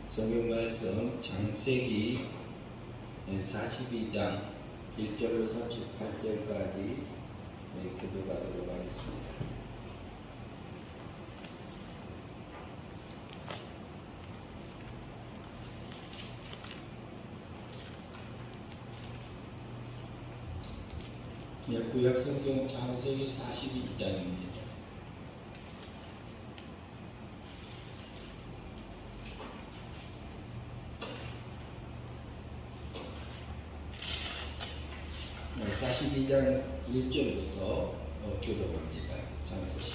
성경 말씀 창세기 42장 1절로 38절까지 교도가도록 하겠습니다. 구약성경 창세기 42장입니다. 네, 42장 1절부터 교독합니다. 창세기.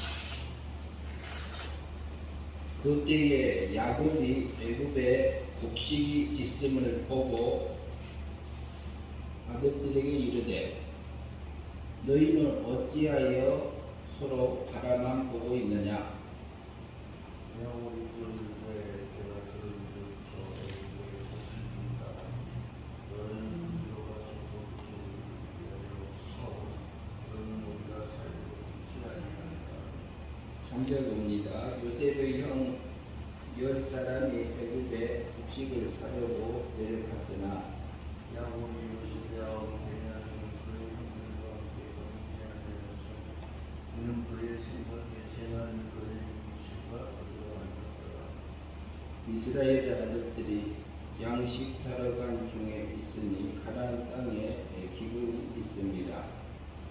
그때에 야곱이 애굽에 곡식이 있음을 보고 아들들에게 이르되 너희는 어찌하여 서로 바라만 보고 있느냐? 삼절 봅니다. 요셉의 형 10사람이 애굽에 곡식을 사려고 내려갔으나 야곱이 요셉이와 베냐민 그의 형들과 함께 함께하여서 그는 그의 생각에 재난 그의 음식과 얻어가니라. 이스라엘의 아들들이 양식 사러 간 중에 있으니 가나안 땅에 기근이 있습니다.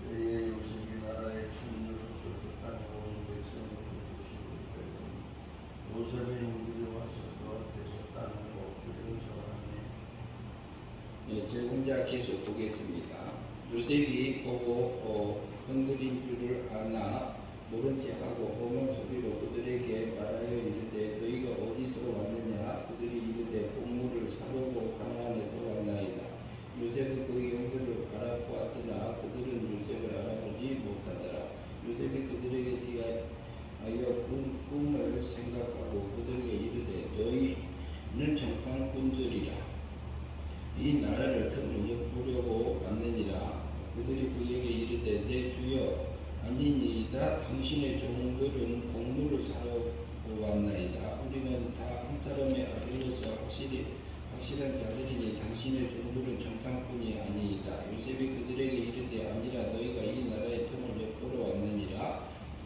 그의 요셉이 나라의 충녀로서 그 땅에 온 백성에게 곡식을 빼고 요셉의 형들이 와서 그 앞에서 땅을 엎드려 절하니 제 혼자 계속 보겠습니다. 요셉이 보고 흔들린 줄을 아나 모른 체하고 엄한 소리로 그들에게 말하여 이르되 너희가 어디서 왔느냐? 그들이 이르되 곡물을 사려고 가나안에서 왔나이다. 요셉은 그 형들을 알아보았으나 그들은 요셉을 알아보지 못하더라. 요셉이 그들에게 대하여 꿈을 생각하고 그들에게 이르되 너희는 정탐꾼들이라. 이 나라를 틈을 엿보려고 왔느니라. 그들이 그에게 이르되 내 주여 아니니이다. 당신의 종들은 곡물을 사러 왔나이다. 우리는 다 한 사람의 아들로서 확실한 자들이니 당신의 종들은 정탐꾼이 아니이다. 요셉이 그들에게 이르되 아니라 너희가 이 나라의 틈을 엿보러 왔느니라.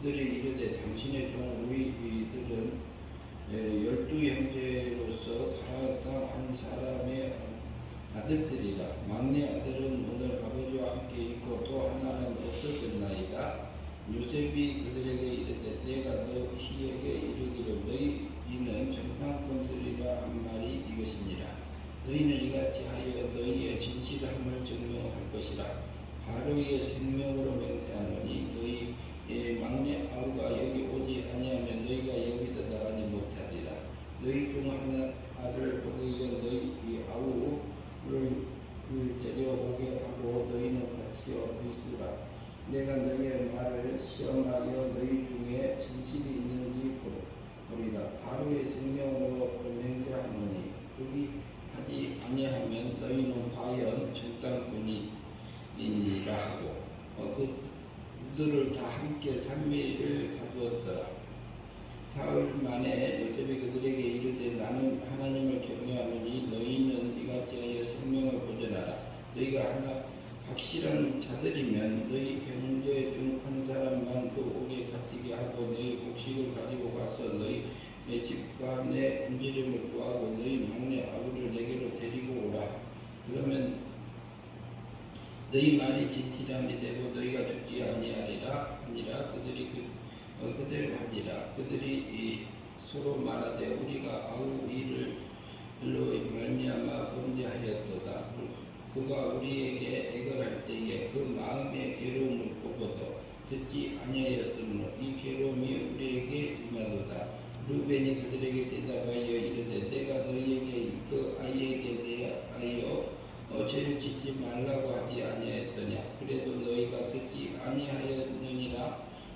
그들이 이르되 당신의 종 우리들은 12 형제로서 가나안 땅 한 사람의 아들들이라. 막내 아들은 오늘 아버지와 함께 있고 또 하나는 없어졌나이다. 요셉이 그들에게 이르되 내가 너희에게 이르기를 너희는 정탐꾼들이라 한 말이 이것이니라. 너희는 이같이 하여 너희의 진실함을 증명할 것이라. 바로의 생명으로 맹세하노니 너희의 막내 아우가 여기 오지 아니하면 너희가 여기서 나가지 못하리라. 너희 중 하나를 보기 위해 너희 아우를 데려오게 하고 너희는 같이 있으라. 내가 너희의 말을 시험하여 너희 중에 진실이 있는지 보리라. 바로의 생명으로 맹세하노니 그리하지 아니하면 너희는 과연 정탐꾼이니라 하고 그들을 다 함께 3일을 가두었더라. 사흘 만에 요셉이 그들에게 이르되 나는 하나님을 경외하노니 너희는 이같이 하여 생명을 보존하라. 너희가 확실한 자들이면 너희 형제 중 한 사람만 그 옥에 갇히게 하고 너희 곡식을 가지고 가서 너희 내 집과 내 움직임을 구하고 너희 막내 아우를 내게로 데리고 오라. 그러면 너희 말이 진실함이 되고 너희가 죽지 아니하리라. 그들이 그대로 하니라. 그들이 서로 말하되 우리가 아우 일을 말미암아 범죄하였도다. 그가 우리에게 애걸할 때에 그 마음의 괴로움을 보고도 듣지 아니하였으므로 이 괴로움이 우리에게 임하도다. 루벤이 그들에게 대답하여 이르되 내가 너희에게 그 아이에게 대하여 죄를 짓지 말라고 하지 아니하였더냐. 그래도 너희가 듣지 아니하였느니라.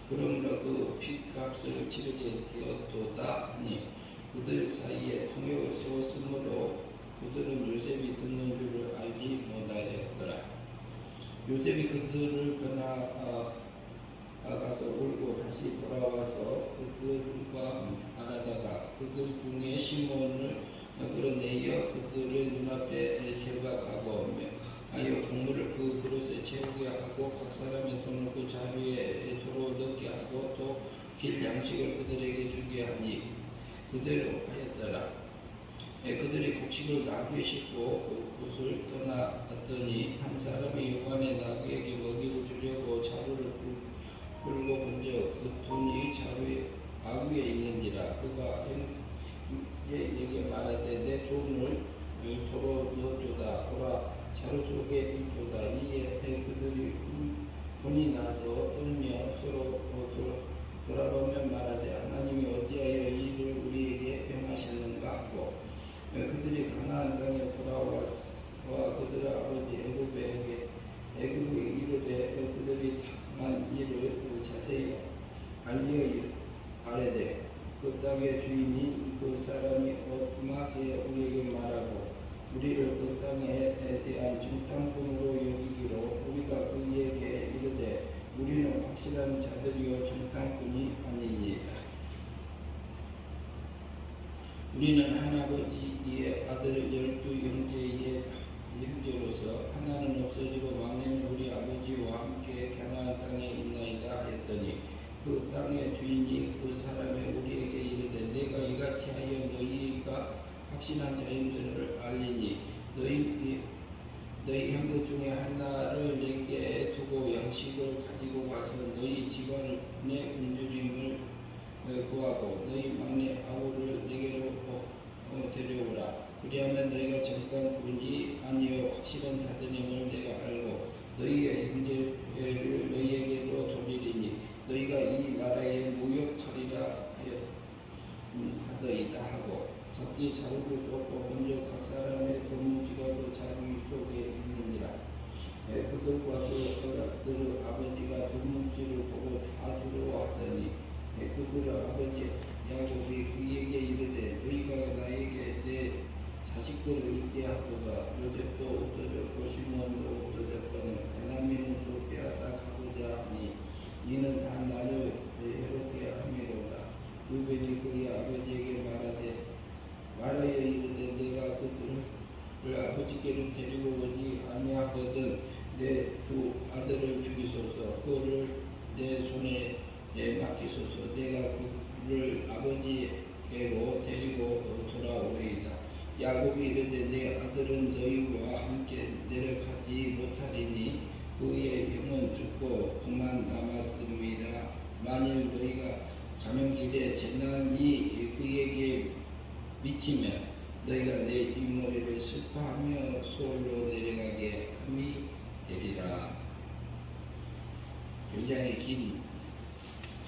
그러므로 그 핏값을 치르게 되었도다 하니 그들 사이에 통역을 세웠으므로 그들은 요셉이 듣는 줄을 알지 못하였더라. 요셉이 그들을 떠나가서 울고 다시 돌아와서 그들과 말하다가 그들 중에 시몬을 끌어내어 그들의 눈앞에 결박하고 하여 국물을 그 그릇에 채우게 하고 각 사람의 손을 그 자루에 도로 넣게 하고 또 길 양식을 그들에게 주게 하니 그대로 하였더라. 그들이 곡식을 나귀에 싣고 그곳을 떠났더니 한 사람이 요관에 나귀에게 먹이를 주려고 자루를 끌고 본즉 그 돈이 자루에 나귀에 있는지라. 그가 얘에게 말하되 내 돈을 도로 넣어주다. 보라 자루 속에 있도다. 이에 그들이 혼이 나서 떨며 서로 돌아보면 말하되 하나님이 어찌하여 이 일을 우리에게 행하셨는가 하고 그들이 가나안 땅에 돌아와 그들의 아버지 애굽에 이르되 그들이 당한 일을 자세히 아뢰되 그 땅의 주인이 그 사람이 엄하게 우리에게 말하고 우리를 그 땅에 대한 중탕꾼으로 여기기로 우리가 그에게 이르되 우리는 확실한 자들이요 중탕꾼이 아니니라. 우리는 한 아버지의 아들 12형제의 형제로서 하나는 없어지고 막내는 우리 아버지와 함께 가나안 땅에 있나이다 했더니 그 땅의 주인이 그 사람의 우리에게 이르되 내가 이같이 하여 너희가 확신한 자인들을 알리니 너희 형제 중에 하나를 내게 두고 양식을 가지고 가서 너희 집안의 굶주림을 구하고 너희 막내 아우를 내게로 데려오라. 그리하면 너희가 정당꾼이 아니요 확실한 자들임을 내가 알고 너희의 형제를 너희에게로 돌리리니 너희가 이 나라의 무역하리라 하더이다 하고 각기 자루를 쏟고 먼저 각 사람의 돈무지가 그 자루 속에 있느니라. 그들과 그들의 아버지가 돈무지를 보고 다 두려워하더니 그들의 아버지 야곱이 그에게 이르되 너희가 나에게 내 자식들을 있게 하도다. 요셉도 없어졌고 시몬도 없어졌거늘 베냐민은 또 빼앗아 가고자 하니 이는 다 나를 해롭게 함이로다. 루벤이 그의 아버지에게 말하여 이르되 내가 그들을 아버지께로 데리고 오지 아니하거든 내 두 아들을 주기소서. 그를 내 손에 맡기소서. 내가 그를 아버지께로 데리고 돌아오리이다. 야곱이 이르되 내 아들은 너희와 함께 내려가지 못하리니 그의 형은 죽고 그만 남았음이라. 만일 너희가 가는 길에 재난이 그에게 미치면 너희가 내 흰머리를 슬퍼하며 소홀로 내려가게 함이 되리라. 굉장히 긴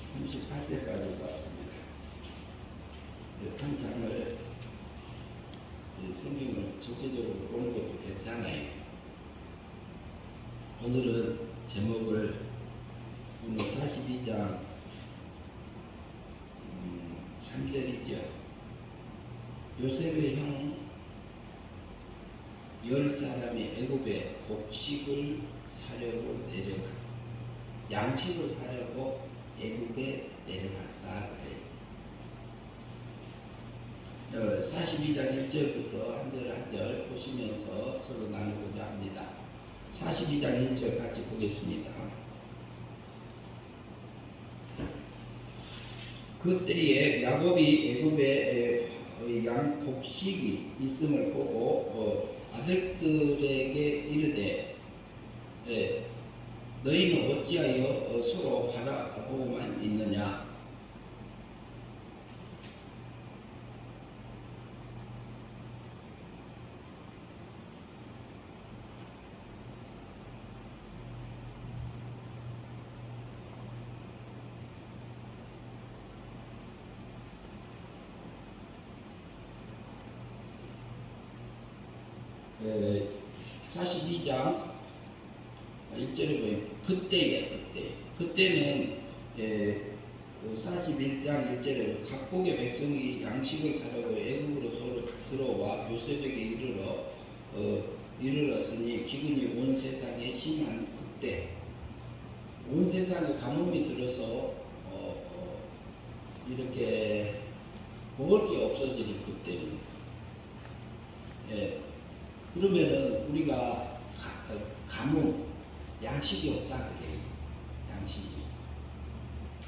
38절까지 봤습니다. 한 장을 성경을 전체적으로 보는 것도 괜찮아요. 오늘은 제목을 오늘 42장 3절이죠. 요셉의 형 10사람이 애굽에 곡식을 사려고 내려갔어. 양식을 사려고 애굽에 내려갔다 그래요. 42장 1절부터 한 절 한 절 보시면서 서로 나누고자 합니다. 42장 1절 같이 보겠습니다. 그때에 야곱이 애굽에 양 곡식이 있음을 보고 아들들에게 이르되 너희는 어찌하여 서로 바라보고만 있느냐. 에, 42장 1절에 보면 그때는 41장 1절에 각국의 백성이 양식을 사려고 애굽으로 들어와 요셉에게 이르렀으니 기근이 온 세상에 심한 그때 온 세상에 가뭄이 들어서 이렇게 먹을 게 없어지는 그때는 그러면은 우리가 가뭄, 양식이 없다 그래요. 양식이.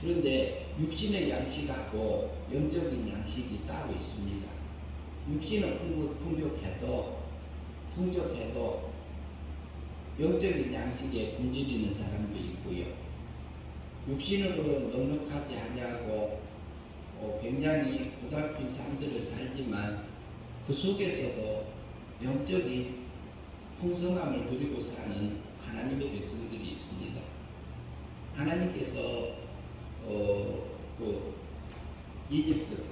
그런데 육신의 양식하고 영적인 양식이 따로 있습니다. 육신은 풍족해도 영적인 양식에 굶주리는 사람도 있고요. 육신으로 넉넉하지 아니하고 굉장히 고달픈 삶들을 살지만 그 속에서도 영적인 풍성함을 누리고 사는 하나님의 백성들이 있습니다. 하나님께서 그 이집트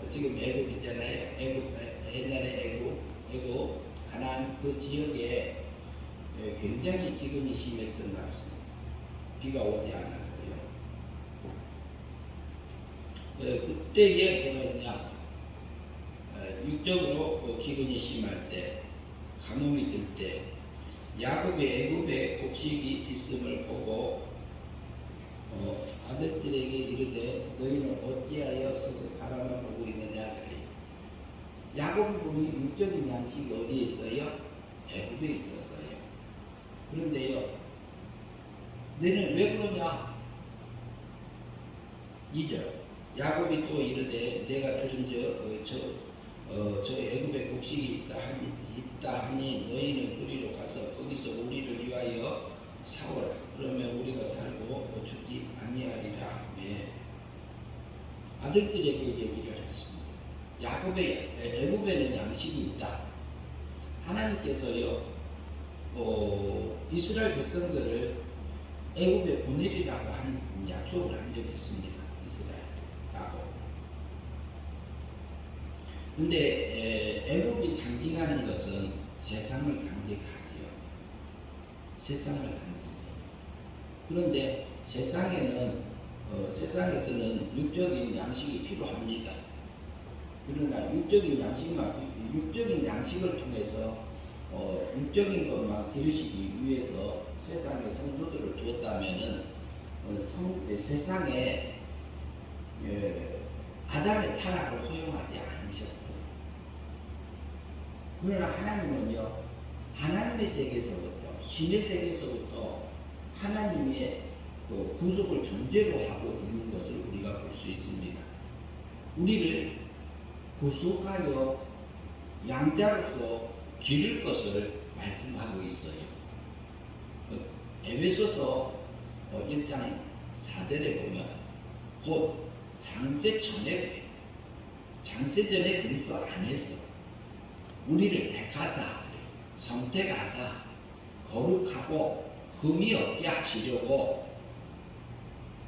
지금 애굽이잖아요. 옛날에 애굽 가나안 그 지역에 굉장히 기근이 심했던 것 같습니다. 비가 오지 않았어요. 그때에 보면요, 육적으로 기근이 심할 때, 가뭄이 들 때, 야곱의 애굽에 곡식이 있음을 보고 아들들에게 이르되 너희는 어찌하여 서서 바라만 보고 있느냐 그래. 야곱이 육적인 양식이 어디에 있어요? 애굽에 있었어요. 그런데요, 너는 왜 그러냐? 2절 야곱이 또 이르되 내가 들은 저 애굽에 곡식이 있다 하니 너희는 그리로 가서 거기서 우리를 위하여 사오라. 그러면 우리가 살고 죽지 아니하리라. 아들들에게 얘기를 했습니다. 애굽에는 양식이 있다. 하나님께서요 이스라엘 백성들을 애굽에 보내리라고 한 약속을 한 적이 있습니다. 이스라엘 야곱. 근데 애굽이 상징하는 것은 세상을 상징하지요. 세상을 상징해요. 그런데 세상에서는 육적인 양식이 필요합니다. 그러나 육적인 양식을 통해서 육적인 것만 기르시기 위해서 세상에 성도들을 두었다면은 세상에 아담의 타락을 허용하지 않으셨어요. 그러나 하나님은요, 하나님의 세계에서부터, 신의 세계에서부터 하나님의 구속을 전제로 하고 있는 것을 우리가 볼 수 있습니다. 우리를 구속하여 양자로서 기를 것을 말씀하고 있어요. 에베소서 1장 4절에 보면 곧 장세 전에 그리스도 안에서 우리를 택하사 선택하사 거룩하고 흠이 없게 하시려고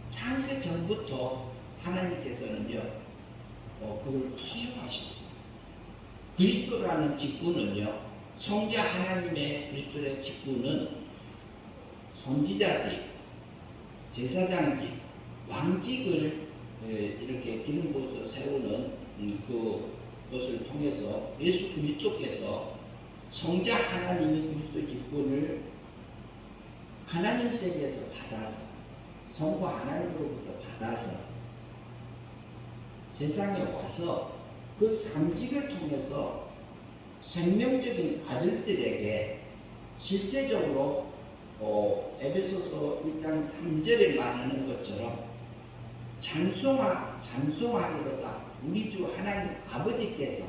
창세 전부터 하나님께서는요 그걸 허용하셨습니다. 그리스도라는 직분은요, 성자 하나님의 그리스도의 직분은 선지자직, 제사장직, 왕직을 이렇게 기름 부어서 세우는 그것을 통해서 예수 그리스도께서 성자 하나님의 그리스도 직분을 하나님 세계에서 받아서 성부 하나님으로부터 받아서 세상에 와서 그 삼직을 통해서 생명적인 아들들에게 실제적으로 에베소서 1장 3절에 말하는 것처럼 찬송하리로다. 우리 주 하나님 아버지께서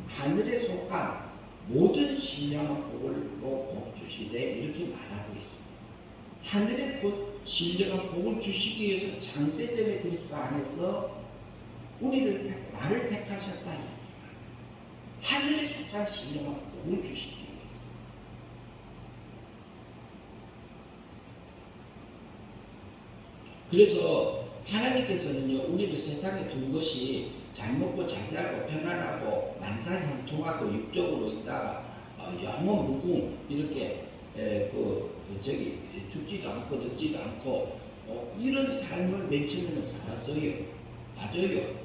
하늘에 속한 모든 신령한 복을 복 주시되 이렇게 말하고 있습니다. 하늘에 신령한 복을 주시기 위해서 창세전에 그리스도 안에서 나를 택하셨다 이렇게 말합니다. 하늘에 속한 신령한 복을 주시기 위해서. 그래서 하나님께서는요, 우리를 세상에 둔 것이 잘 먹고 잘 살고 편안하고 만사형통하고 육적으로 있다가 영원 무궁 이렇게 죽지도 않고 늙지도 않고 이런 삶을 맨 처음에는 살았어요. 맞아요.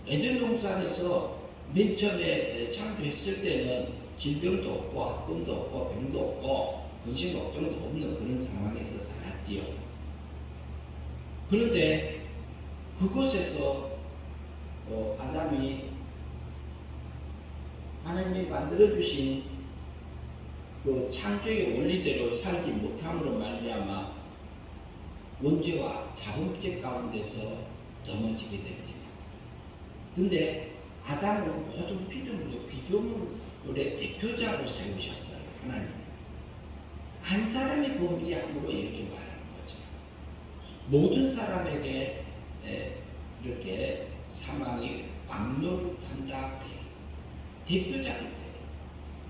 에덴 동산에서 맨 처음에 창조했을 때는 질병도 없고 아픔도 없고 병도 없고 근심 걱정도 없는 그런 상황에서 살았지요. 그런데 그곳에서 아담이 하나님이 만들어주신 그 창조의 원리대로 살지 못함으로 말미암아 원죄와 자범죄 가운데서 넘어지게 됩니다. 근데 아담은 모든 피조물의 대표자로 세우셨어요. 하나님. 한 사람이 범죄함으로 이렇게 말하는 거죠. 모든 사람에게 이렇게 사망이 막노릇한다 그래요. 대표자기 때문에.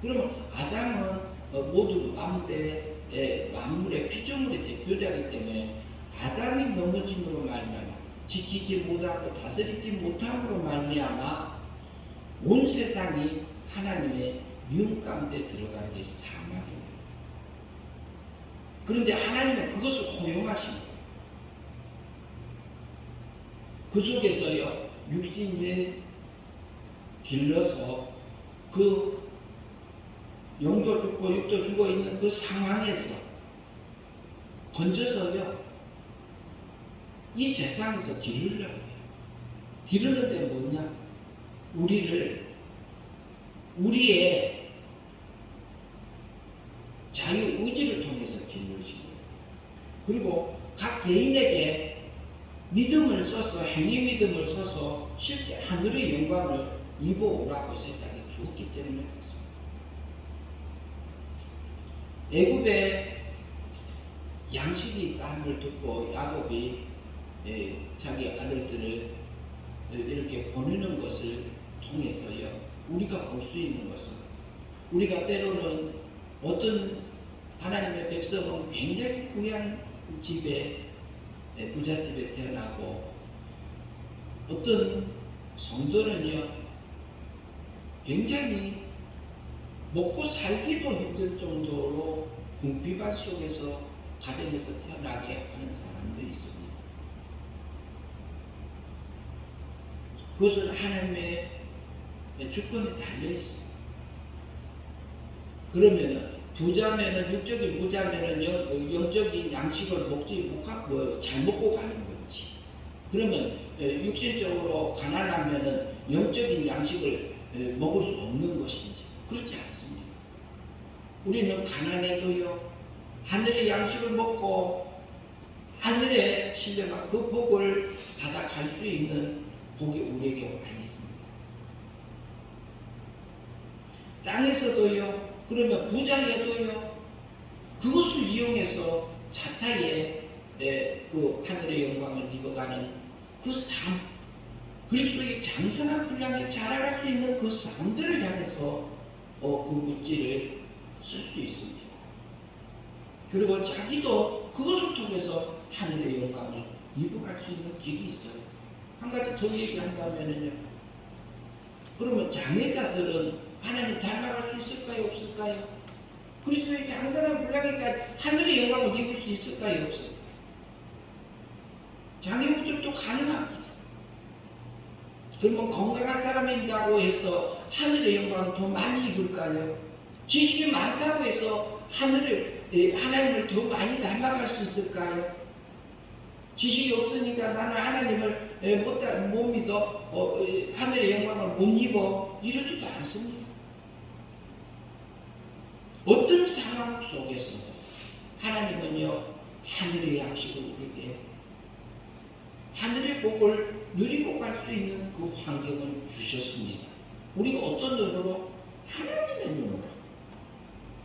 그러면 아담은 모두 만물의 피조물의 대표자이기 때문에 아담이 넘어짐으로 말미암아 지키지 못하고 다스리지 못함으로 말미암아 온 세상이 하나님의 미움 가운데 들어가는 게 사망입니다. 그런데 하나님은 그것을 허용하십니다. 그 속에서요 육신을 길러서 그 영도 죽고 육도 죽어 있는 그 상황에서 건져서요 이 세상에서 기르려고 해요. 기르는데 뭐냐? 우리의 자유의지를 통해서 기르시고 그리고 각 개인에게 믿음을 써서 행위 믿음을 써서 실제 하늘의 영광을 입어오라고 세상에 두었기 때문에 그렇습니다. 애굽에 양식이 있다함을 듣고 야곱이 자기 아들들을 이렇게 보내는 것을 통해서요 우리가 볼 수 있는 것은 우리가 때로는 어떤 하나님의 백성은 굉장히 부유한 집에 부잣집에 태어나고 어떤 성도는요 굉장히 먹고 살기도 힘들 정도로 궁핍한 속에서 가정에서 태어나게 하는 사람도 있습니다. 그것은 하나님의 주권에 달려 있습니다. 그러면은 부자면은 육적인 부자면은 영적인 양식을 잘 먹고 가는 건지, 그러면 육신적으로 가난하면은 영적인 양식을 먹을 수 없는 것인지 그렇지 않습니다. 우리는 가난해도요 하늘의 양식을 먹고 하늘의 신령한 그 복을 받아갈 수 있는 복이 우리에게 와 있습니다. 땅에서도요 그러면 부자여도요 그것을 이용해서 자타에 그 하늘의 영광을 입어가는 그 삶, 그리스도의 장성한 분량에 자라갈 수 있는 그 삶들을 향해서 그 물질을 쓸 수 있습니다. 그리고 자기도 그것을 통해서 하늘의 영광을 입어갈 수 있는 길이 있어요. 한 가지 더 얘기한다면요, 그러면 장애자들은 하나님 닮아갈 수 있을까요? 없을까요? 그리스도의 장성한 분량에까지 하늘의 영광을 입을 수 있을까요? 없을까요? 장애우들도 가능합니다. 그러면 건강한 사람인다고 해서 하늘의 영광을 더 많이 입을까요? 지식이 많다고 해서 하나님을 더 많이 닮아갈 수 있을까요? 지식이 없으니까 나는 하나님을 못 믿어, 하늘의 영광을 못 입어, 이러지도 않습니다. 어떤 상황 속에서도 하나님은요 하늘의 양식을 우리에게 하늘의 복을 누리고 갈 수 있는 그 환경을 주셨습니다. 우리가 어떤 눈으로? 하나님의 눈으로,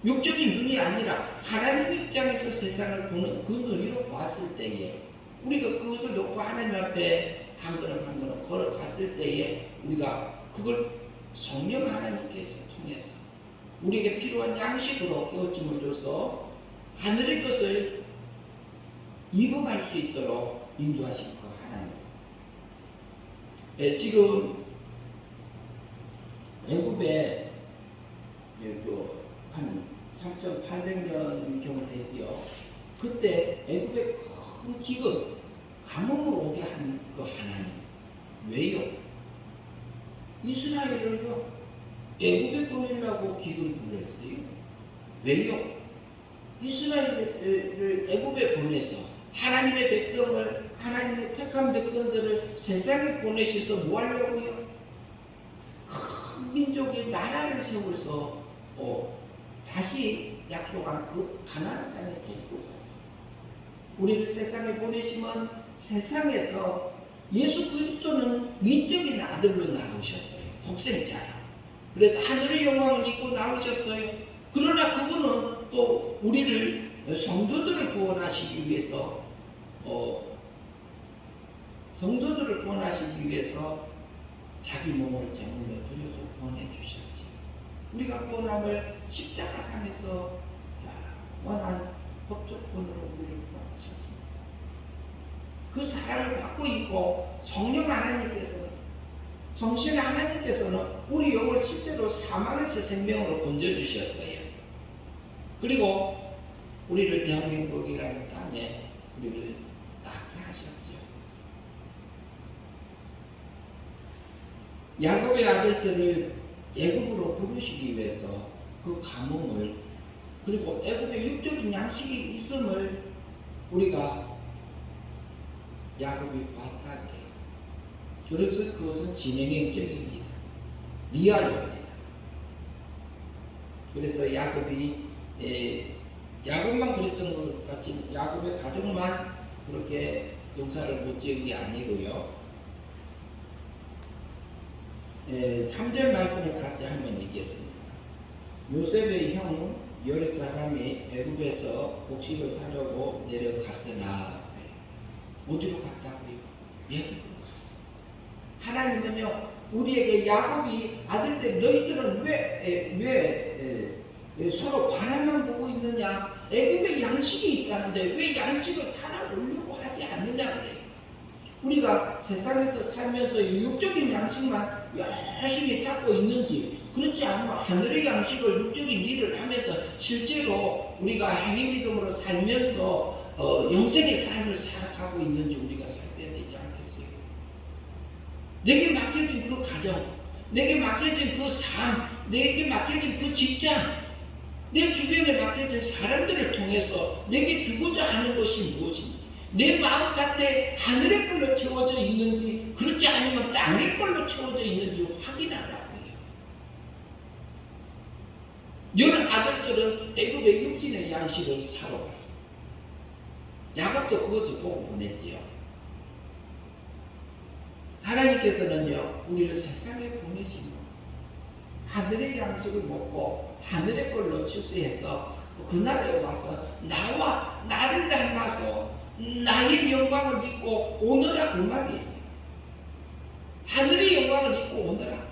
육적인 눈이 아니라 하나님의 입장에서 세상을 보는 그 눈으로 보았을 때에 우리가 그것을 놓고 하나님 앞에 한 걸음 한 걸음 걸어갔을 때에 우리가 그걸 성령 하나님께서 통해서 우리에게 필요한 양식으로 깨우침을 줘서 하늘의 것을 입어갈 수 있도록 인도하신 그 하나님. 지금 애굽에 한 3,800년 정도 되지요. 그때 애굽에 큰 기근, 가뭄을 오게 한 그 하나님. 왜요? 이스라엘을요 애굽에 보내려고 기근을 불렀어요. 왜요? 이스라엘을 애굽에 보내서 하나님의 백성을, 하나님의 택한 백성들을 세상에 보내셔서 뭐 하려고요? 큰 민족의 나라를 세워서 다시 약속한 그 가나안 땅에 데리고 가요. 우리를 세상에 보내시면 세상에서 예수 그리스도는 위적인 아들로 나오셨어요. 독생자요. 그래서 하늘의 영광을 입고 나오셨어요. 그러나 그분은 또 우리를 성도들을 구원하시기 위해서 자기 몸을 제물로 드려서 구원해 주셨지. 우리가 구원함을 십자가상에서 원한 법조권으로 우리를 구원하셨습니다. 그 사랑을 받고 있고 성신 하나님께서는 우리 영을 실제로 사망에서 생명으로 건져주셨어요. 그리고 우리를 대한민국이라는 땅에 우리를 낳게 하셨죠. 야곱의 아들들을 애굽으로 부르시기 위해서 그 감흥을, 그리고 애굽의 육적인 양식이 있음을 우리가 야곱이 봤다는 거예요. 그래서 그것은 진행형적입니다. 리얼입니다. 그래서 야곱만 그랬던 것 같이 야곱의 가족만 그렇게 용사를 못 지은 게 아니고요. 3절 말씀을 같이 한번 읽겠습니다. 요셉의 형 10사람이 애굽에서 곡식을 사려고 내려갔으나, 어디로 갔다고요? 애굽으로 갔습니다. 하나님은요, 우리에게 야곱이 아들들 너희들은 왜 서로 바라만 보고 있느냐? 애굽에 양식이 있다는데 왜 양식을 살아보려고 하지 않느냐 그래요. 우리가 세상에서 살면서 육적인 양식만 열심히 찾고 있는지, 그렇지 않으면 하늘의 양식을 육적인 일을 하면서 실제로 우리가 행위 믿음으로 살면서 영생의 삶을 살아가고 있는지 우리가 살펴야 되지 않겠어요? 내게 맡겨진 그 가정, 내게 맡겨진 그 삶, 내게 맡겨진 그 직장, 내 주변에 맡겨진 사람들을 통해서 내게 주고자 하는 것이 무엇인지, 내 마음밭에 하늘의 걸로 채워져 있는지 그렇지 않으면 땅의 걸로 채워져 있는지 확인하라고요. 여러 아들들은 애굽의 육신의 양식을 사러 갔습니다. 야곱도 그것을 보고 보냈지요. 하나님께서는요, 우리를 세상에 보내시고 하늘의 양식을 먹고 하늘의 걸로 출세해서 그 나라에 와서 나를 닮아서 나의 영광을 입고 오너라, 그 말이에요. 하늘의 영광을 입고 오너라.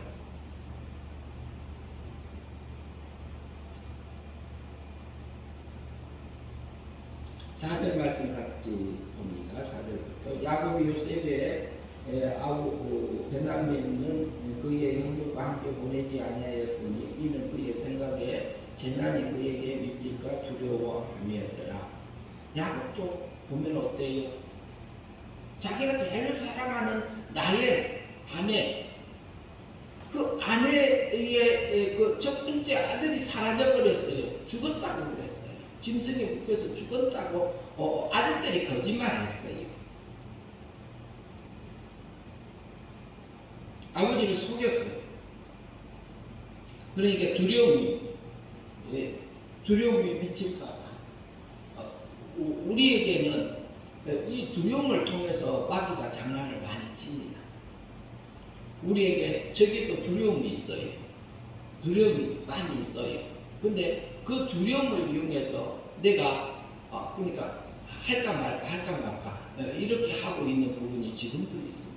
사절 말씀 같이 봅니다. 4절부터 야곱이 요셉의 베냐민은 그의 형들과 함께 보내지 아니하였으니 이는 그의 생각에 재난이 그에게 미칠까 두려워함이었더라. 야곱도 보면 어때요? 자기가 제일 사랑하는 나의 아내, 그 아내의 그 첫 번째 아들이 사라져 버렸어요. 죽었다고 그랬어요. 짐승에 묶여서 죽었다고 아들들이 거짓말했어요. 아버지를 속였어요. 그러니까 두려움이 미칠까봐. 우리에게는 이 두려움을 통해서 마귀가 장난을 많이 칩니다. 우리에게 적에도 두려움이 있어요. 두려움이 많이 있어요. 근데 그 두려움을 이용해서 내가 그러니까 할까 말까 이렇게 하고 있는 부분이 지금도 있습니다.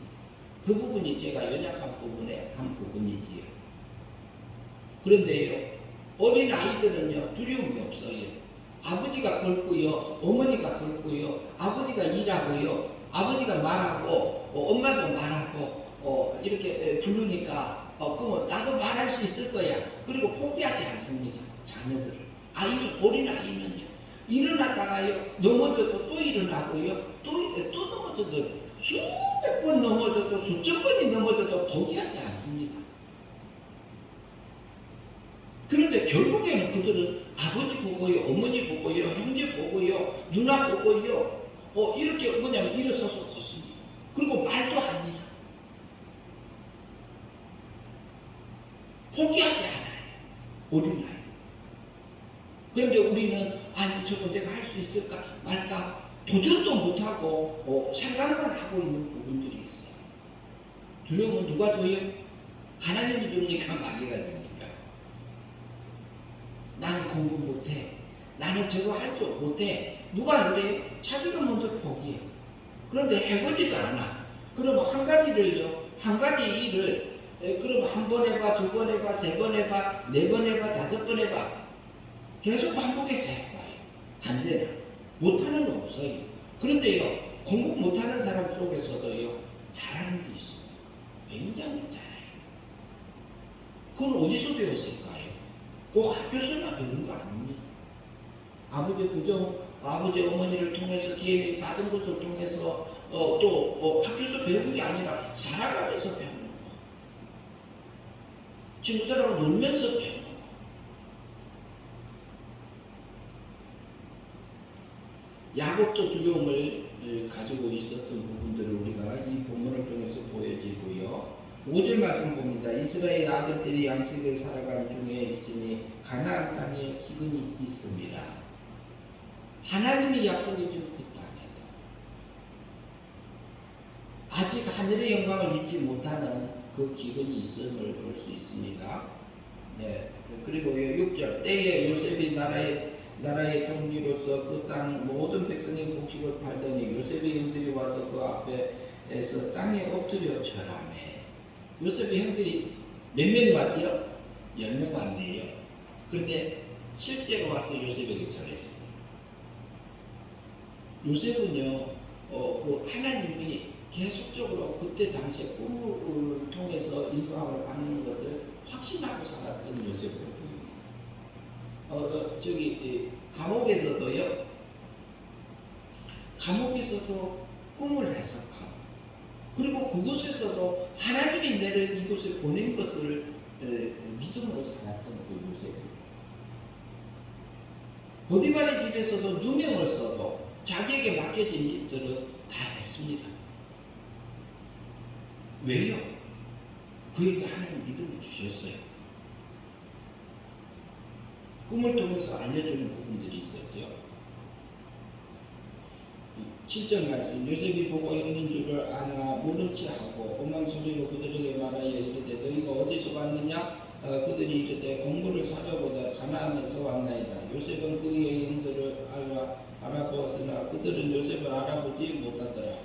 그 부분이 제가 연약한 부분의 한 부분이지요. 그런데요, 어린 아이들은요 두려움이 없어요. 아버지가 걸고요, 어머니가 걸고요, 아버지가 일하고요, 아버지가 말하고 엄마도 말하고 이렇게 부르니까 그럼 나도 말할 수 있을 거야. 그리고 포기하지 않습니다. 자녀들을. 어린 아이는요, 일어났다가요 넘어져도 또 일어나고요, 또 넘어져도 수백 번 넘어져도 수천 번이 넘어져도 포기하지 않습니다. 그런데 결국에는 그들은 아버지 보고요, 어머니 보고요, 형제 보고요, 누나 보고요, 이렇게 뭐냐면 일어서서 걷습니다. 그리고 말도 합니다. 포기하지 않아요. 어린아이. 그런데 우리는 아니 저거 내가 할 수 있을까 말까 도전도 못하고 생각만 하고 있는 부분들이 있어요. 두려움은 누가 줘요? 하나님이 줍니까? 마귀가 줍니까? 나는 공부 못해. 나는 저거 할 줄 못해. 누가 그래요? 자기가 먼저 포기해. 그런데 해보지도 않아. 그러면 한 가지 일을 그럼 한 번 해봐, 두 번 해봐, 세 번 해봐, 네 번 해봐, 다섯 번 해봐. 계속 반복해서 해봐요. 안 되나? 못하는 거 없어요. 그런데요, 공부 못하는 사람 속에서도요, 잘하는 게 있습니다. 굉장히 잘해요. 그건 어디서 배웠을까요? 꼭 학교에서나 배운 거 아닙니다. 아버지 구정, 아버지 어머니를 통해서 기회를 받은 것을 통해서 또 학교에서 배운 게 아니라 살아가면서 배우는 거. 친구들하고 놀면서 배우는 거. 야곱도 두려움을 가지고 있었던 부분들을 우리가 이 본문을 통해서 보여지고요. 5절 말씀 봅니다. 이스라엘 아들들이 양식을 살아간 중에 있으니 가나안 땅에 기근이 있습니다. 하나님이 약속해 준 그 땅에도 아직 하늘의 영광을 입지 못하는 그 기근이 있음을 볼 수 있습니다. 네. 그리고 6절 때에 요셉이 나라의 종리로서 그 땅 모든 백성의 곡식을 팔더니 요셉의 형들이 와서 그 앞에서 땅에 엎드려 절하매. 요셉의 형들이 몇 명이 왔지요? 10명 왔네요. 그런데 실제로 와서 요셉에게 절했습니다. 요셉은요, 그 하나님이 계속적으로 그때 당시에 꿈을 통해서 인도함을 받는 것을 확신하고 살았던 요셉을 보입니다. 감옥에서도 꿈을 해석하고, 그리고 그곳에서도 하나님이 나를 이곳에 보낸 것을 믿음으로 살았던 그 요셉입니다. 보디발의 집에서도 누명을 써도 자기에게 맡겨진 일들은 다 했습니다. 왜요? 그에게 하나님 믿음을 주셨어요. 꿈을 통해서 알려주는 부분들이 있었죠. 7절 말씀 요셉이 보고 형인 줄을 아나 모른 체 하고 엄한 소리로 그들에게 말하여 이르되 너희가 어디서 왔느냐? 그들이 이르되 공부를 사려보다 가나안에서 왔나이다. 요셉은 그의 형들을 알아보았으나 그들은 요셉을 알아보지 못하더라.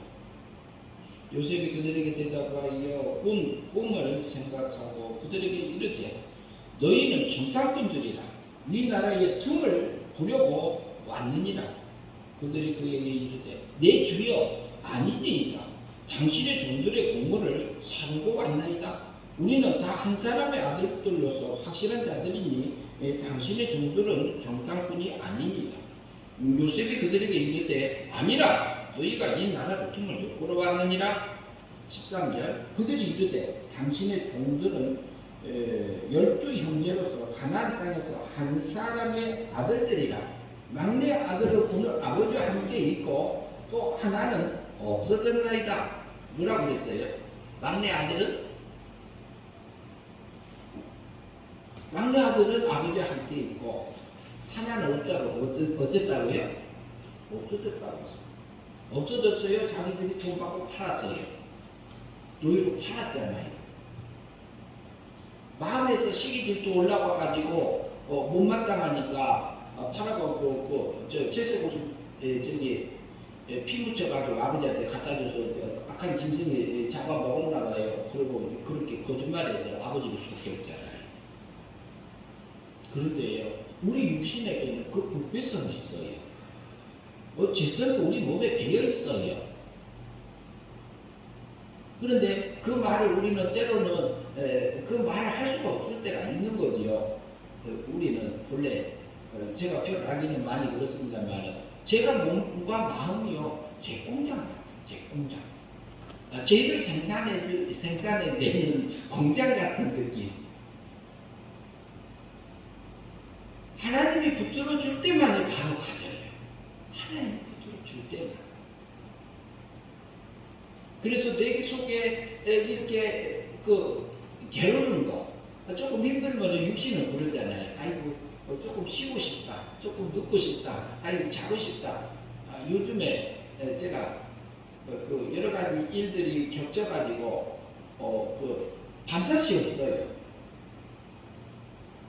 요셉이 그들에게 대답하여 꿈을 생각하고 그들에게 이르되 너희는 중탄꾼들이라 네 나라의 틈을 보려고 왔느니라. 그들이 그에게 이르되 내 주여 아니니이다. 당신의 종들의 공물을 사르고 왔나이다. 우리는 다 한 사람의 아들들로서 확실한 자들이니 당신의 종들은 정탐꾼이 아니니이다. 요셉이 그들에게 이르되 아니라 너희가 이 나라의 틈을 엿보러 왔느니라. 13절 그들이 이르되 당신의 종들은 12 형제로서 가나안 땅에서 한 사람의 아들들이라. 막내 아들은 오늘 아버지와 함께 있고 또 하나는 없어졌나이다. 뭐라고 그랬어요? 막내 아들은 아버지와 함께 있고 하나는 어쨌다고요? 없어졌다고 했어요. 없어졌어요. 자기들이 돈 받고 팔았어요. 노예로 팔았잖아요. 마음에서 시기 질투 올라와 가지고 못마땅하니까 팔아갖고 채색 옷을 피 묻혀가지고 아버지한테 갖다 줘서 악한 짐승이 잡아 먹었나 봐요. 그리고 그렇게 거짓말해서 아버지를 속였잖아요. 그런데요, 우리 육신에게는 그 불배성이 있어요. 죄성도 우리 몸에 배어 있어요. 그런데 그 말을 우리는 때로는 그 말을 할 수가 없을 때가 있는 거지요. 우리는 본래 제가 표현하기는 많이 그렇습니다만 제가 몸과 마음이요 제 공장 같아요. 제 공장. 죄를 생산해내는 공장 같은 느낌. 하나님이 붙들어 줄 때만이 바로 가져요. 하나님이 붙들어 줄 때만. 그래서 내 속에 이렇게 게으른 거, 조금 힘들면 육신은 그러잖아요. 아이고 조금 쉬고 싶다, 조금 눕고 싶다, 아이고 자고 싶다. 요즘에 제가 그 여러 가지 일들이 겹쳐가지고 그 밤낮이 없어요.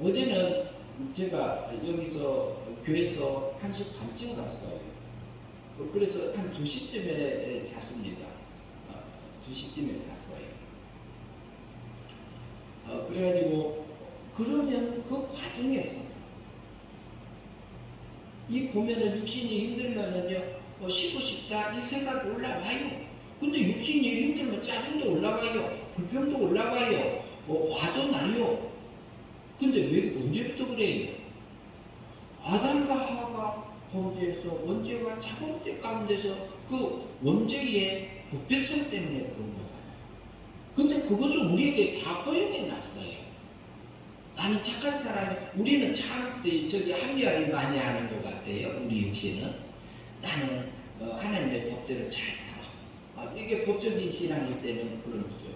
어제는 제가 여기서 교회에서 1시 반쯤 갔어요. 그래서 한 2시쯤에 잤습니다. 2시쯤에 잤어요. 그래가지고 그러면 그 과정에서 이 보면은 육신이 힘들면은요 쉬고 싶다 이 생각이 올라와요. 근데 육신이 힘들면 짜증도 올라와요, 불평도 올라와요, 화도 나요. 근데 왜 언제부터 그래요? 아담과 하와가 범죄에서 원죄와 자범죄 가운데서 그 원죄의 부패성 때문에 그런 거잖아요. 근데 그것을 우리에게 다 허용해 놨어요. 나는 착한 사람이, 우리는 참 저기 합리화를 많이 하는 것 같아요. 우리 육신은 나는 하나님의 법대로 잘 살아. 이게 법적인 신앙일 때는 그런 거죠.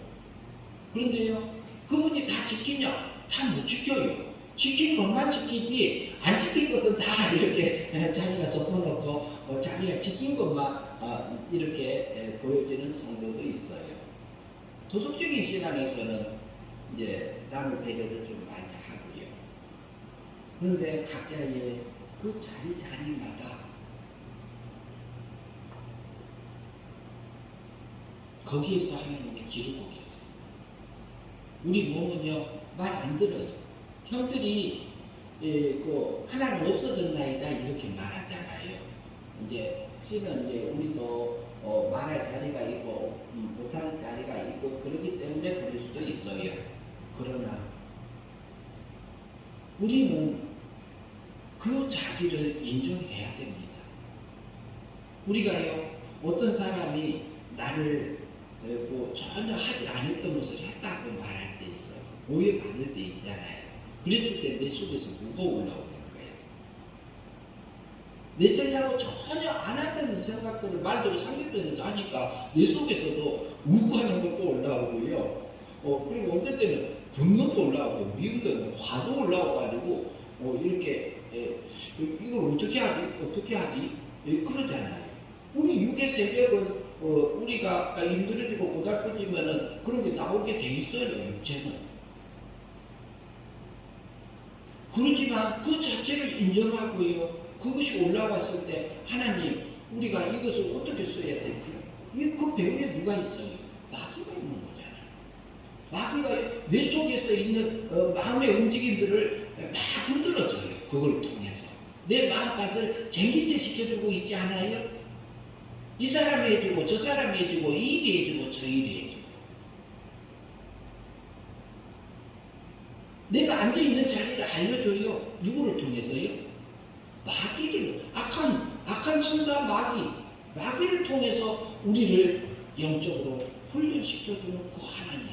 그런데요, 그분이 다 지키냐? 다 못 지켜요. 지킨 것만 지키지 안 지킨 것은 다 이렇게 자기가 덮어놓고 자기가 지킨 것만 이렇게 보여지는 성도도 있어요. 도덕적인 신앙에서는 이제 남을 배려를 좀 많이 하고요. 그런데 각자의 그 자리마다 거기에서 하나님이 기르고 계세요. 우리 몸은요 말 안 들어요. 형들이 그 하나님 없어졌나이다 이렇게 말하잖아요. 이제 씨는 이제 우리도 말할 자리가 있고 못할 자리가 있고 그렇기 때문에 그럴 수도 있어요. 그러나 우리는 그 자기를 인정해야 됩니다. 우리가요 어떤 사람이 나를 뭐 전혀 하지 않았던 것을 했다고 말할 때 있어요. 오해받을 때 있잖아요. 그랬을 때 내 속에서 뭐가 올라오는 거예요? 내 생각하고 전혀 안 하던 생각들을 말대로 상대편에서 하니까 내 속에서도 우고하는 것도 올라오고요. 그리고 어쩔 때는 분노도 올라오고 미움도 화도 올라와가지고 이렇게 이걸 어떻게 하지? 그러잖아요. 우리 육의 세력은 우리가 힘들어지고 고달퍼지면은 그런 게 나오게 돼 있어요. 육체는. 그렇지만 그 자체를 인정하고요. 그것이 올라왔을 때 하나님 우리가 이것을 어떻게 써야 될지 그 배후에 누가 있어요? 마귀가 있는 거잖아요. 마귀가 내 속에서 있는 마음의 움직임들을 막 흔들어줘요. 그걸 통해서 내 마음밭을 쟁기째 시켜주고 있지 않아요? 이 사람이 해주고 저 사람이 해주고 이 일이 해주고 저 일이 해주고 내가 앉아있는 자리를 알려줘요. 누구를 통해서요? 마귀를, 악한 천사 마귀를 통해서 우리를 영적으로 훈련시켜주는 그 하나님.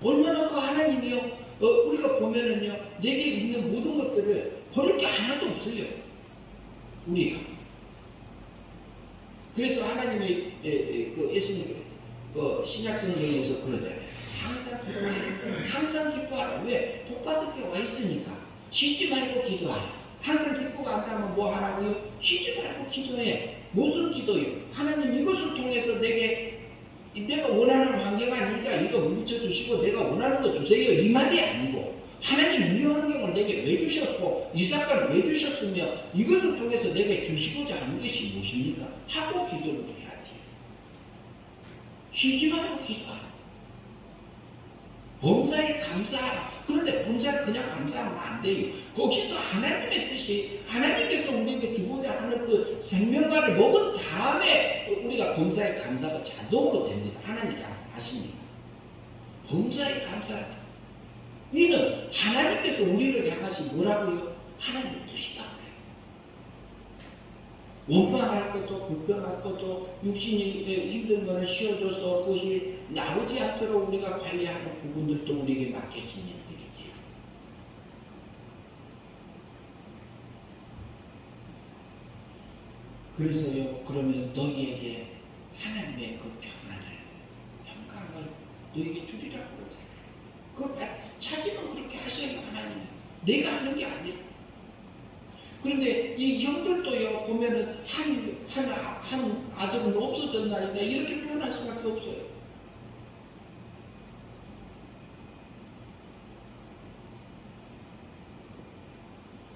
얼마나 그 하나님이요, 우리가 보면은요, 내게 있는 모든 것들을 버릴 게 하나도 없어요. 우리가. 그래서 하나님의, 그 예수님, 그 신약성경에서 그러잖아요. 항상 기뻐하라. 항상 기뻐하라. 왜? 복받을 게 와 있으니까. 쉬지 말고 기도하라. 항상 기뻐가 안다면 뭐 하라고요? 쉬지 말고 기도해. 무슨 기도요? 하나님 이것을 통해서 내가 원하는 환경 아니니까 이거 물리쳐 주시고 내가 원하는 거 주세요. 이 말이 아니고 하나님 이 환경을 내게 왜 주셨고 이 사건을 왜 주셨으며 이것을 통해서 내게 주시고자 하는 것이 무엇입니까? 하고 기도를 해야지. 쉬지 말고 기도하라. 범사에 감사하라. 그런데 범사에 그냥 감사하면 안 돼요. 거기서 하나님의 뜻이 하나님께서 우리에게 주고자 하는 그 생명과를 먹은 다음에 우리가 범사에 감사가 자동으로 됩니다. 하나님께 하십니다. 범사에 감사하라. 이는 하나님께서 우리를 향하신 뭐라고요? 하나님의 뜻이다. 원망할 것도 불평할 것도 육신이 힘들면 쉬어줘서 그것이 나오지 않도록 우리가 관리하는 부분들도 우리에게 맡겨진 일들이지요. 그래서요, 그러면 너희에게 하나님의 그 평안을, 평강을 너희에게 주리라고 그러잖아요. 내가 하는 게 아니야. 그런데 이 형들도요, 보면은 한 아들은 없어졌나이다 이렇게 표현할 수밖에 없어요.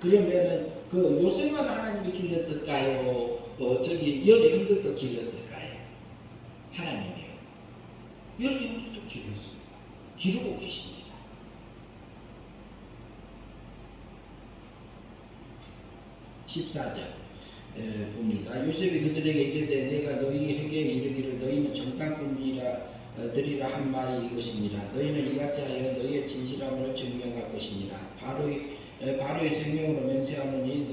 그러면은 그 요셉만 하나님이 길렀을까요? 저기 여리 형들도 길렀을까요? 하나님이요. 여리 형들도 길렀습니다. 기르고 계십니다. (14절) 봅니다. 요셉이 그들에게 이르되 내가 너희에게 이르기를 너희는 정탐꾼이라 드리라 한 말이 이것입니다. 너희는 이같이 하여 너희의 진실함을 증명할 것이니라. 바로의 생명으로 맹세하노니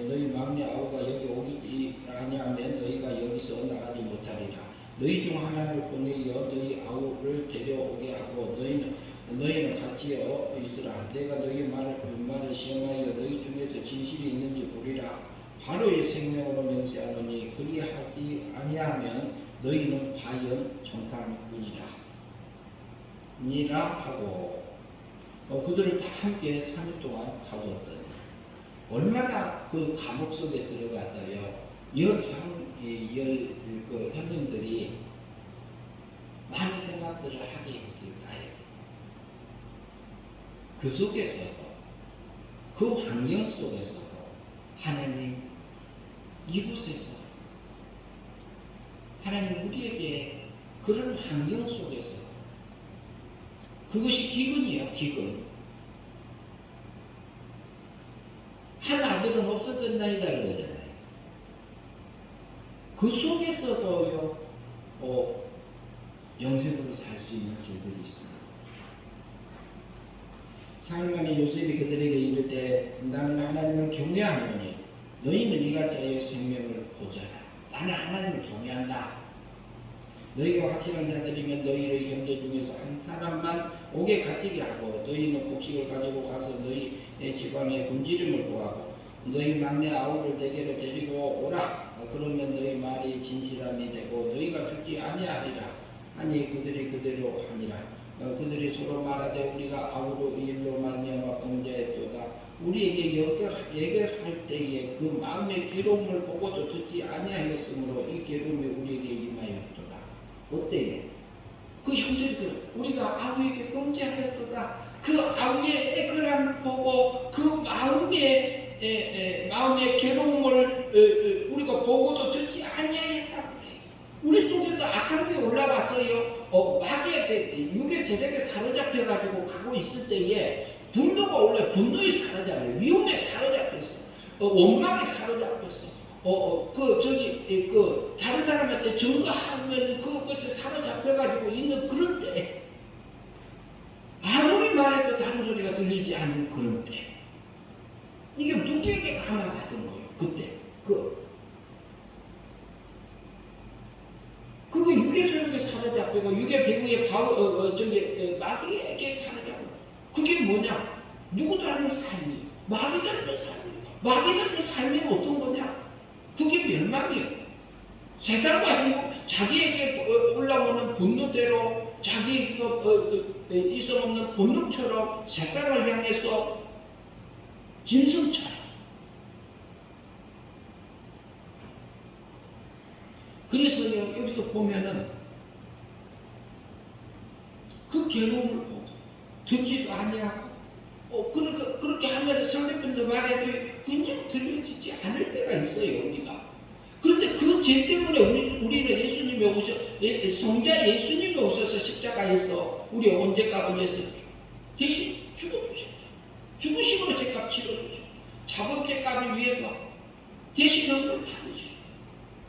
너희 막내 아우가 여기 오지 아니하면 너희가 여기서 나가지 못하리라. 너희 중 하나를 보내어 너희 아우를 데려오게 하고 너희는 같이 있으라. 내가 너희 말을 시험하여 너희 중에서 진실이 있는지 보리라. 바로의 생명으로 맹세하노니 그리하지 아니하면 너희는 과연 정탐꾼이라 하고 그들을 다 함께 3일 동안 가두었더니 얼마나 그 감옥 속에 들어가서요 형님들이 많은 생각들을 하게 했을까요? 그 속에서도 그 환경 속에서도 하나님 이곳에서 하나님 우리에게 그런 환경 속에서 그것이 기근이에요. 기근. 한 아들은 없어졌나이다 그러잖아요. 그 속에서도요 영생으로 살 수 있는 길들이 있습니다. 사흘 만에 요셉이 그들에게 이르되 나는 하나님을 경외하노니 너희는 이같이 하여 생명을 보좌라. 나는 하나님을 경외한다. 너희가 확실한 자들이면 너희의 형제 중에서 한 사람만 옥에 갇히게 하고 너희는 곡식을 가지고 가서 너희 집안에 굶주림을 구하고 너희 막내 아우를 내게로 데리고 오라. 그러면 너희 말이 진실함이 되고 너희가 죽지 아니하리라 하니 그들이 그대로 하니라. 그들이 서로 말하되 우리가 아우로 이 일로 말미암아 범죄했도다. 우리에게 예결할 때에 그 마음의 괴로움을 보고도 듣지 아니하였으므로 이 괴로움이 우리에게 임하였도다. 어때요? 그 형들이 우리가 아우에게 범죄하였도다. 그 아우의 애걸함을 보고 그 마음의 괴로움을 우리가 보고도 듣지 아니하였다. 우리 속에서 악한 게 올라와서요 마귀의 육의 세력에 사로잡혀가지고 가고 있을 때에 분노가 올라 분노에 사로잡혀 위험에 사로잡혔어. 원망에 사로잡혔어. 다른 사람한테 증거하면 그것에 사로잡혀가지고 있는 그런 때 아무리 말해도 다른 소리가 들리지 않는 그런 때 이게 누구에게 감화받은 거예요. 그때 그게 육의 세력에 사로잡히고 육의 배후에 마귀에게 사로잡혀. 그게 뭐냐? 누구 닮은 삶이 마귀 닮은 삶이 마귀 닮은 삶이 어떤 거냐? 그게 멸망이에요. 세상과 행복, 자기에게 올라오는 분노대로 자기에게서 있어먹는 본능처럼 세상을 향해서 짐승처럼. 그래서요 여기서 보면은 그 괴로움을 보고 듣지도 아니하고 그렇게 하면 상대편에서 말해도 그냥 들려지지 않을 때가 있어요 우리가. 그런데 그 죄 때문에 우리는 예수님이 성자 예수님이 오셔서 십자가에서 우리 언제값을 위해서 대신 죽어주셨다. 죽으심으로 죄값 치러주셨다. 자범죄값을 위해서 대신 헌금을 받으시고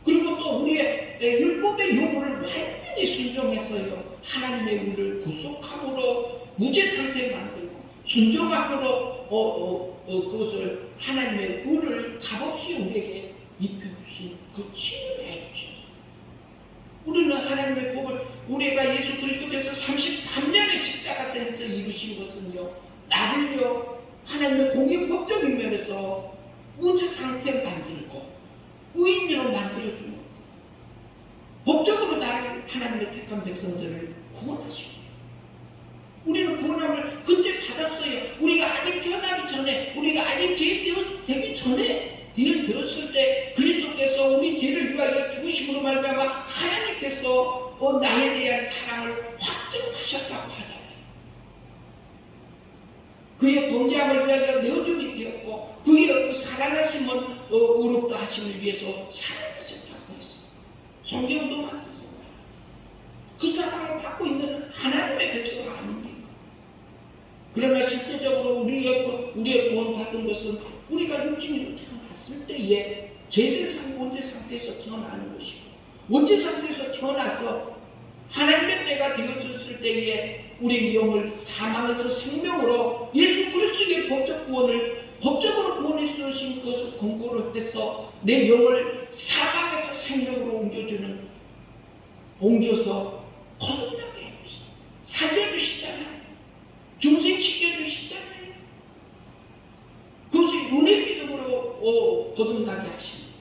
그리고 또 우리의 율법의 요구를 완전히 순종해서요 하나님의 우리를 구속함으로 무죄 상태에 만들고 순종함으로 그것을 하나님의 의를 값없이 우리에게 입혀주신 그 치유를 해주셨어요. 우리는 하나님의 법을 우리가 예수 그리스도께서 33년의 십자가에서 이루신 것은요 나를요 하나님의 공의법적인 면에서 무죄 상태에 만들고 의인으로 만들어주는 것. 법적으로 나를 하나님의 택한 백성들을 구원하시고 우리는 구원함을 그때 받았어요. 우리가 아직 태어나기 전에 범죄함을 위하여 내어줌이 되었고 그의 그 살아나심은 의롭다 하심을 위해서 살아나셨다고 했어요. 성경도 맞습니다. 그 사랑을 받고 있는 하나님의 백성 아닙니까? 그러나 실제적으로 우리의 구원받은 것은 우리가 육신으로 태어났을 때에 제대로 산 원죄 상태에서 태어나는 것이고 원죄 상태에서 태어나서 하나님의 때가 되어졌을 때에 우리 영을 사망에서 생명으로 예수 그리스도의 법적 구원을 법적으로 구원해 주신 것을 근거로 해서 내 영을 사망에서 생명으로 옮겨서 거듭나게 해주시고 살려주시잖아요. 중생시켜주시잖아요. 그것이 은혜 믿음으로 거듭나게 하십니다.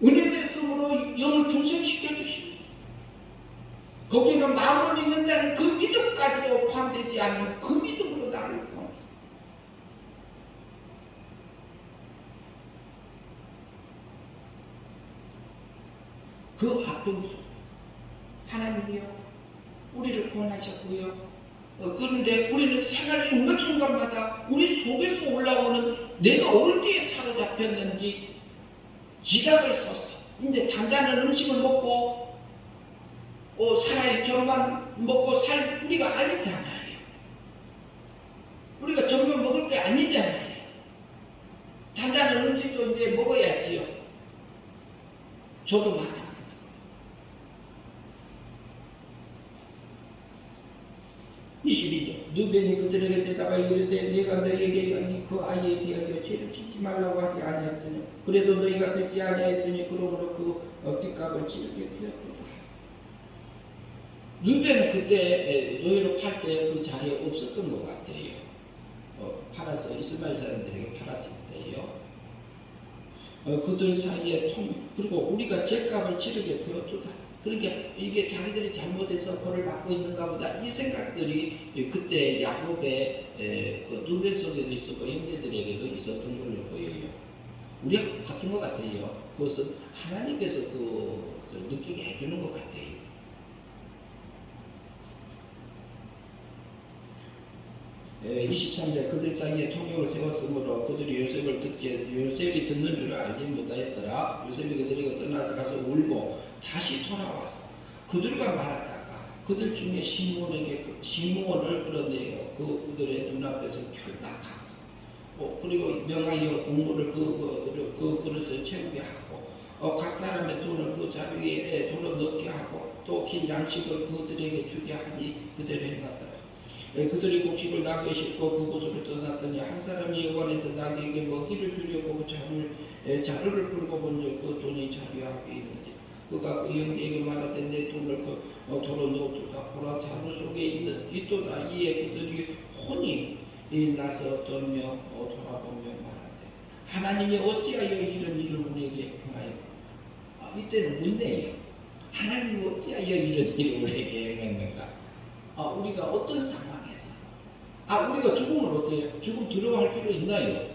은혜 믿음으로 영을 중생시켜주십니다. 거기는 마음을 믿는다는 그 믿음까지도 포함되지 않는 그 믿음으로 나를 포함합니다. 그 아픔 속 하나님이요 우리를 구원하셨고요. 그런데 우리는 생활 순간순간마다 우리 속에서 올라오는 내가 어디에 사로잡혔는지 지각을 썼어. 이제 단단한 음식을 먹고 살아야 저만 먹고 살 우리가 아니잖아요. 우리가 저만 먹을 게 아니잖아요. 단단한 음식도 이제 먹어야지요. 저도 마찬가지. 22절 누변이 그들에게 대답하여 이르되 내가 너희에게 그 아이에 대하여 죄를 짓지 말라고 하지 아니하였더니 그래도 너희가 듣지 아니하였더니 그러므로 그 빚값을 치르게 되었도다. 누변은 그때 노예로 팔 때 그 자리에 없었던 것 같아요. 팔아서 이스마엘 사람들에게 팔았을 때요. 그들 사이에 그리고 우리가 죄값을 치르게 되었도다. 그러니까 이게 자기들이 잘못해서 벌을 받고 있는가 보다 이 생각들이 그때 야곱의 누변 속에도 있었고 형제들에게도 있었던 걸로 보여요. 우리가 같은 것 같아요. 그것은 하나님께서 그것을 느끼게 해주는 것 같아요. 에, 23절 그들 사이에 통역을 세웠으므로 그들이 요셉이 듣는 줄 알지 못하였더라. 요셉이 그들에게 떠나서 가서 울고 다시 돌아와서 그들과 말하다가 그들 중에 시므온을 끌어내어 그들의 눈앞에서 결박하고 그리고 명하여 국물을 그 그릇에 채우게 하고 각 사람의 돈을 그 자루에 돈을 넣게 하고 또 긴 양식을 그들에게 주게 하니 그대로 행하더라. 그들이 곡식을 나귀에 싣고 그곳으로 떠났더니 한 사람이 여관에서 나귀에게 먹이를 주려고 자루를 끌고 본즉 그 돈이 자루 앞에 있는지 그가 그 형제에게 말하되 내 돈을 도로 넣어두다 보라 자루 속에 있도다. 이에 그들이 혼이 나서 떨며 돌아보며 말하되 하나님이 어찌하여 이런 일을 우리에게 행하였는가. 이때는 묻네요. 하나님이 어찌하여 이런 일을 우리에게 행했는가. 우리가 어떤 상황에서 우리가 죽으면 어때요? 죽음 두려워할 필요 있나요?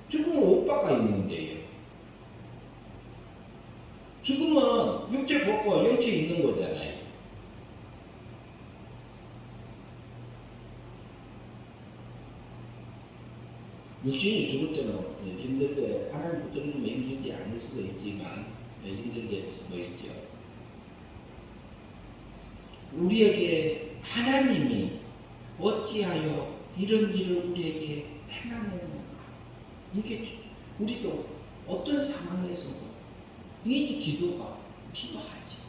죽으면 옷 바꿔 있는데요. 죽으면 육체 벗고 영체 있는 거잖아요. 육신이 죽을 때는 힘들게 하나님 붙들리면 힘들지 않을 수도 있지만 힘들게 할 수도 있죠. 우리에게 하나님이 어찌하여 이런 일을 우리에게 행하였는가. 이게 우리도 어떤 상황에서도 이 기도가 필요하지.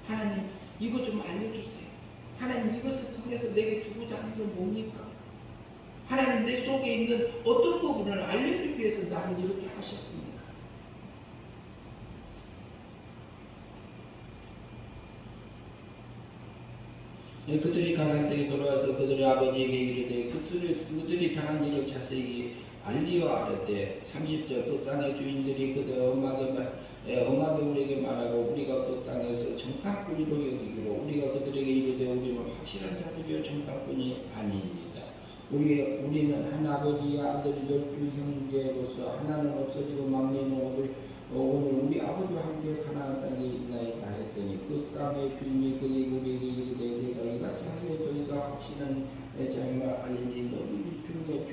하나님 이것 좀 알려주세요. 하나님 이것을 통해서 내게 주고자 하는 게 뭡니까? 하나님 내 속에 있는 어떤 부분을 알려주기 위해서 나를 이렇게 하셨습니까? 그들이 가나안 땅에 돌아와서 그들의 아버지에게 이르되 그들이 당한 일을 자세히 알리어 아뢰되 30절 그 땅의 주인들이 그들 엄하게 우리에게 말하고 우리가 그 땅에서 정탐꾼이로 여기기로 우리가 그들에게 이르되 우리는 확실한 자들이요 정탐꾼이 아니니이다. 우리는 한 아버지의 아들 12 형제로서 하나는 없어지고 막내는 오늘 우리 아버지와 함께 가나안 땅에 있나이다 했더니 그 땅의 주인이 그에게 우리에게 이르되 내가 이같이 하여 너희가 확신한 자기가 알리니 너희 중에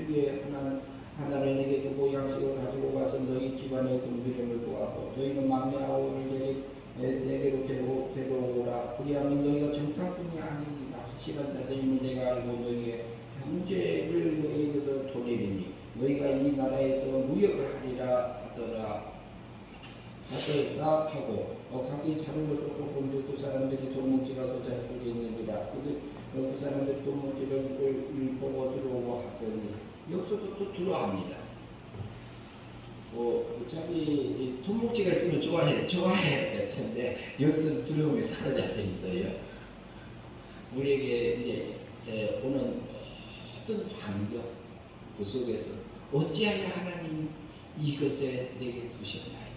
하나를 내게 두고 양식을 가지고 가서 너희 집안의 금비름을 구하고 너희는 막내 아우를 내게로 데려오라. 그리하면 너희가 정탐꾼이 아니니라. 확실한 자들이니 내가 알고 너희의 형제를 너희에게도 돌리리니 너희가 이 나라에서 무역을 하리라 하더라 하고 각기 자루를 쏟고 본데 그 사람들이 돌뭉치가 그 자리 속에 있느니라. 그 사람들이 돌뭉치를 보고 들어오고 하더니 여기서도 또 들어옵니다. 자기 돌뭉치가 있으면 좋아해야 될 텐데 여기서 들어오면 사로잡혀 있어요. 우리에게 이제 오는 모든 환경 그 속에서 어찌하여 하나님 이것에 내게 두셨나이까.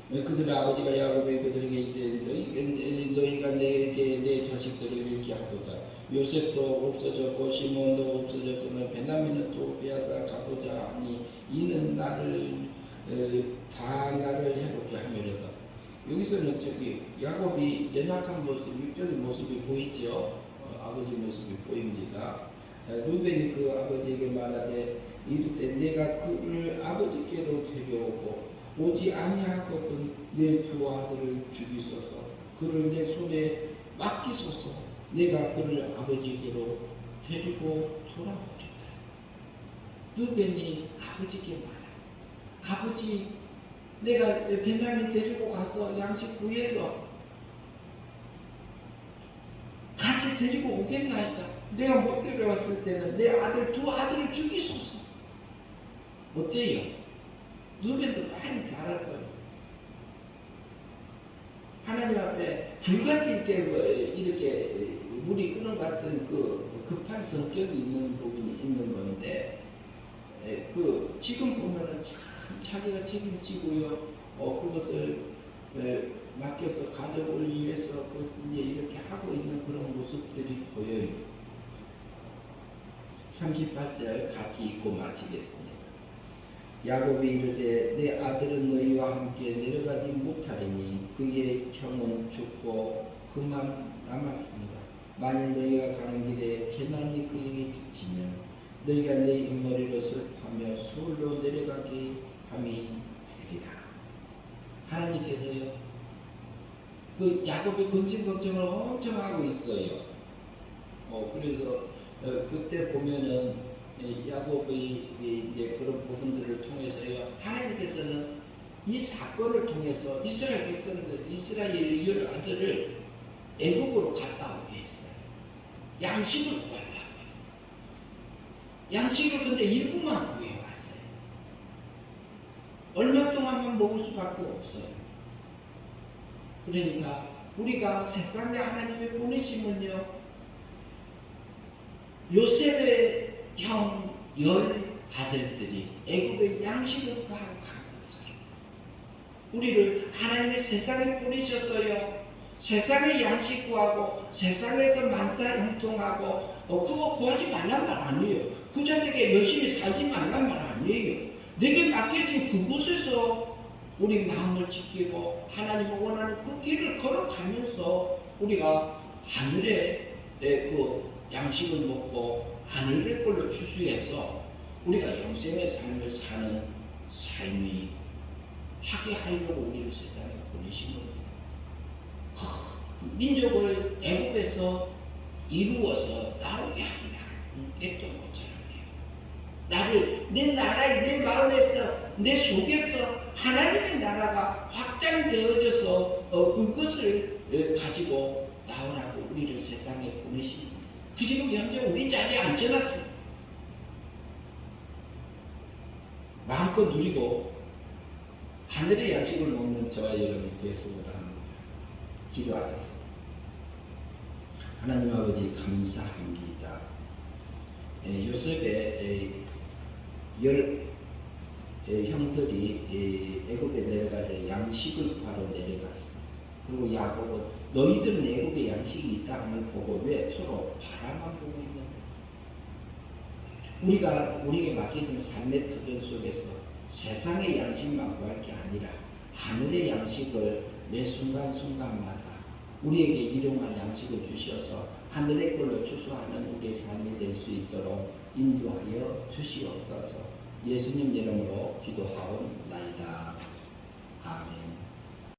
그들의 아버지가 야곱에 그들에게 이르되 너희가 내게 내 자식들을 잃게 하도다. 요셉도 없어졌고 시몬도 없어졌거늘 베냐민은 또 빼앗아 가보자 하니 이는 다 나를 해롭게 하려다. 여기서는 야곱이 연약한 모습, 육적인 모습이 보이죠. 아버지 모습이 보입니다. 루벤이 그 아버지에게 말하되 이르되 내가 그를 아버지께로 데려오고 오지 아니하거든 내 두 아들을 죽이소서. 그를 내 손에 맡기소서. 내가 그를 아버지께로 데리고 돌아오겠다. 루벤이 아버지께 말하. 아버지, 내가 베냐민 데리고 가서 양식 구해서 같이 데리고 오겠나이다. 내가 못 데려왔을 때는 내 두 아들을 죽이소서. 어때요? 루벤도 많이 자랐어요. 하나님 앞에 불같이 이렇게 물이 끓는 같은 그 급한 성격이 있는 부분이 있는 건데, 지금 보면은 참 자기가 책임지고요, 그것을 맡겨서 가족을 위해서 이제 이렇게 하고 있는 그런 모습들이 보여요. 38절 같이 읽고 마치겠습니다. 야곱이 이르되 내 아들은 너희와 함께 내려가지 못하리니 그의 형은 죽고 그만 남았습니다. 만일 너희가 가는 길에 재난이 그에게 닥치면 너희가 내 흰머리로 슬퍼하며 서울로 내려가기 함이 되리라. 하나님께서요, 그 야곱의 근심 걱정을 엄청 하고 있어요. 그래서 그때 보면은 야곱의 이제 그런 부분들을 통해서요, 하나님께서는 이 사건을 통해서 이스라엘 백성들, 이스라엘 열 아들을 애국으로 갔다 오게 했어요. 양식을 구하려고. 양식을 근데 일부만 구해왔어요. 얼마 동안만 먹을 수밖에 없어요. 그러니까 우리가 세상에 하나님의 보내심은요, 요셉의 형 열 아들들이 애굽의 양식을 구하러 간 것처럼 우리를 하나님의 세상에 보내셨어요. 세상에 양식 구하고 세상에서 만사 형통하고 그거 구하지 말란 말 아니에요. 부자되게 열심히 살지 말란 말 아니에요. 내게 맡겨진 그곳에서 우리 마음을 지키고 하나님을 원하는 그 길을 걸어가면서 우리가 하늘의 그 양식을 먹고 하늘의 걸로 추수해서 우리가 영생의 삶을 사는 삶이 하게 하려고 우리를 세상에 보내신 겁니다. 민족을 애굽에서 이루어서 나오게 하리라 했던 것처럼요. 나를 내 나라에 내 마음에서 내 속에서 하나님의 나라가 확장되어져서 그것을 가지고 나오라고 우리를 세상에 보내신 겁니다. 그 지금 현재 우리 자리에 앉혀놨습니다. 마음껏 누리고 하늘의 양식을 먹는 저와 여러분이 되었으면 합니다. 기도하겠습니다. 하나님 아버지 감사합니다. 요셉의 열 형들이 애굽에 내려가서 양식을 구하러 내려갔습니다. 그리고 야곱은 너희들은 애굽에 양식이 있다는 걸 보고 왜 서로 바라만 보고 있는가? 우리에게 맡겨진 삶의 터전 속에서 세상의 양식만 구할 게 아니라 하늘의 양식을 매 순간순간마다 우리에게 일용할 양식을 주셔서 하늘의 걸로 추수하는 우리의 삶이 될 수 있도록 인도하여 주시옵소서. 예수님 이름으로 기도하옵나이다. 아멘.